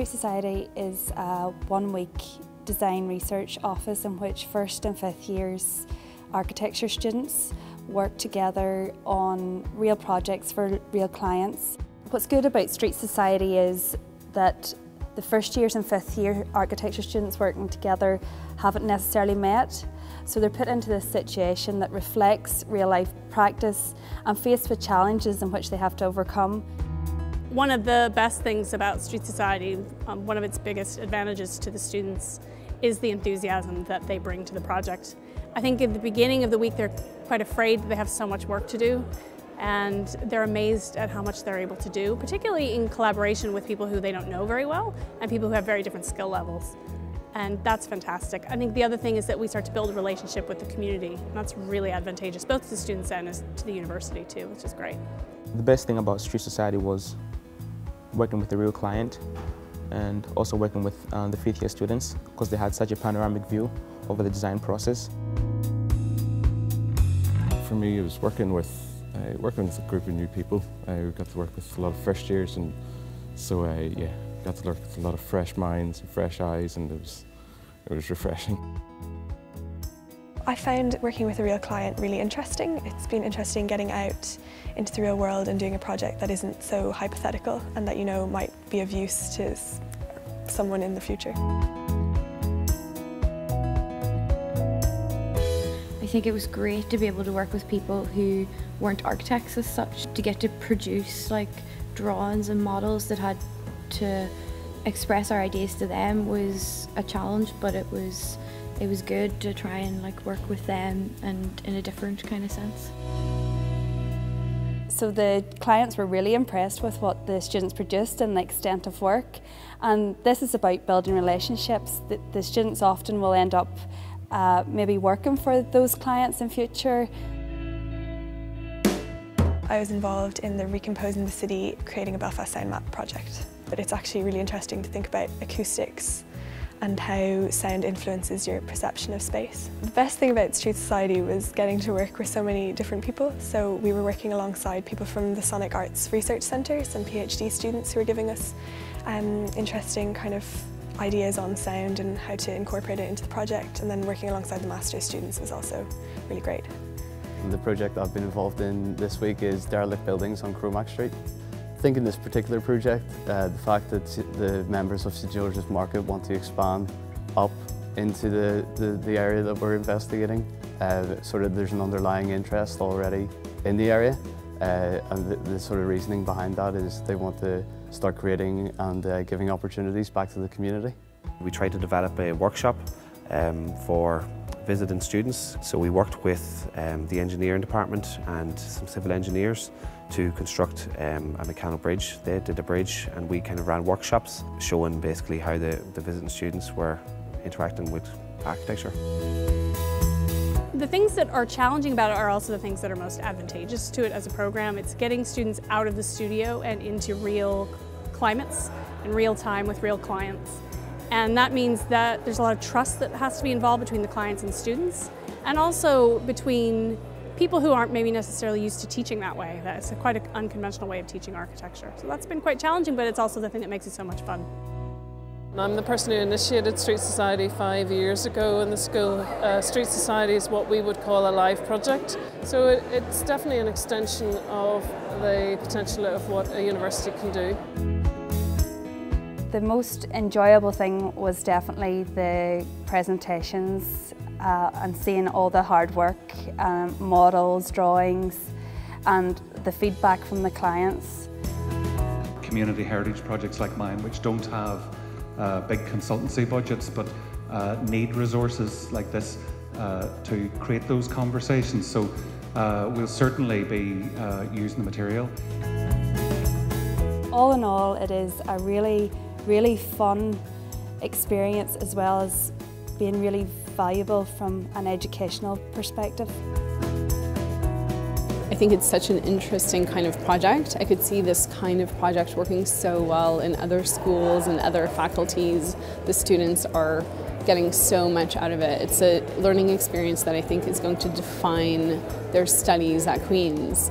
Street Society is a one-week design research office in which first and fifth years architecture students work together on real projects for real clients. What's good about Street Society is that the first years and fifth year architecture students working together haven't necessarily met, so they're put into this situation that reflects real life practice and faced with challenges in which they have to overcome. One of the best things about Street Society, one of its biggest advantages to the students, is the enthusiasm that they bring to the project. I think in the beginning of the week they're quite afraid that they have so much work to do, and they're amazed at how much they're able to do, particularly in collaboration with people who they don't know very well and people who have very different skill levels. And that's fantastic. I think the other thing is that we start to build a relationship with the community, and that's really advantageous, both to the students and to the university too, which is great. The best thing about Street Society was working with the real client and also working with the fifth year students, because they had such a panoramic view over the design process. For me, it was working with a group of new people. I got to work with a lot of first years, and so yeah, got to work with a lot of fresh minds and fresh eyes, and it was refreshing. I found working with a real client really interesting. It's been interesting getting out into the real world and doing a project that isn't so hypothetical and that you know might be of use to someone in the future. I think it was great to be able to work with people who weren't architects as such, to get to produce like drawings and models that had to express our ideas to them was a challenge, but it was good to try and like work with them and in a different kind of sense. So the clients were really impressed with what the students produced and the extent of work, and this is about building relationships. The students often will end up maybe working for those clients in future. I was involved in the Recomposing the City Creating a Belfast Sound Map project. But it's actually really interesting to think about acoustics and how sound influences your perception of space. The best thing about Street Society was getting to work with so many different people. So we were working alongside people from the Sonic Arts Research Centre, some PhD students who were giving us interesting kind of ideas on sound and how to incorporate it into the project, and then working alongside the master's students was also really great. The project I've been involved in this week is derelict buildings on Cromack Street. I think in this particular project, the fact that the members of St George's Market want to expand up into the area that we're investigating, sort of there's an underlying interest already in the area, and the sort of reasoning behind that is they want to start creating and giving opportunities back to the community. We tried to develop a workshop for visiting students, so we worked with the engineering department and some civil engineers to construct a mechanical bridge. They did a bridge, and we kind of ran workshops showing basically how the visiting students were interacting with architecture. The things that are challenging about it are also the things that are most advantageous to it as a program. It's getting students out of the studio and into real climates in real time with real clients. And that means that there's a lot of trust that has to be involved between the clients and students, and also between people who aren't maybe necessarily used to teaching that way. That's quite an unconventional way of teaching architecture. So that's been quite challenging, but it's also the thing that makes it so much fun. I'm the person who initiated Street Society 5 years ago in the school. Street Society is what we would call a live project. So it's definitely an extension of the potential of what a university can do. The most enjoyable thing was definitely the presentations and seeing all the hard work, models, drawings, and the feedback from the clients. Community heritage projects like mine, which don't have big consultancy budgets but need resources like this to create those conversations. So we'll certainly be using the material. All in all, it is a really fun experience, as well as being really valuable from an educational perspective. I think it's such an interesting kind of project. I could see this kind of project working so well in other schools and other faculties. The students are getting so much out of it. It's a learning experience that I think is going to define their studies at Queen's.